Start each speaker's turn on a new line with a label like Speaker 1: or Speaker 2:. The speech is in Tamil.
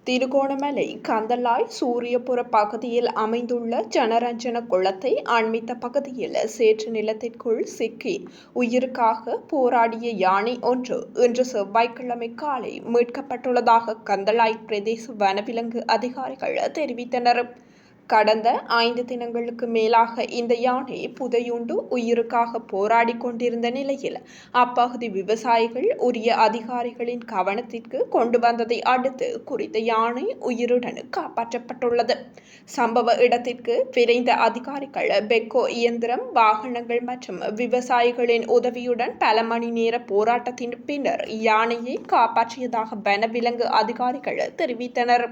Speaker 1: திருகோணமலை கந்தளாய் சூரியபுர பகுதியில் அமைந்துள்ள ஜனரஞ்சன குளத்தை அண்மித்த பகுதியில் சேற்று நிலத்திற்குள் சிக்கி உயிருக்காக போராடிய யானை ஒன்று இன்று செவ்வாய்க்கிழமை காலை மீட்கப்பட்டுள்ளதாக கந்தளாய் பிரதேச வனவிலங்கு அதிகாரிகள் தெரிவித்தனர். கடந்த 5 தினங்களுக்கு மேலாக இந்த யானை புதையுண்டு உயிருக்காக போராடி கொண்டிருந்த நிலையில் அப்பகுதி விவசாயிகள் உரிய அதிகாரிகளின் கவனத்திற்கு கொண்டு வந்ததை அடுத்து குறித்த யானை உயிருடன் காப்பாற்றப்பட்டுள்ளது. சம்பவ இடத்திற்கு விரைந்த அதிகாரிகள் பெக்கோ இயந்திரம், வாகனங்கள் மற்றும் விவசாயிகளின் உதவியுடன் பல மணி நேர போராட்டத்தின் பின்னர் யானையை காப்பாற்றியதாக வனவிலங்கு அதிகாரிகள் தெரிவித்தனர்.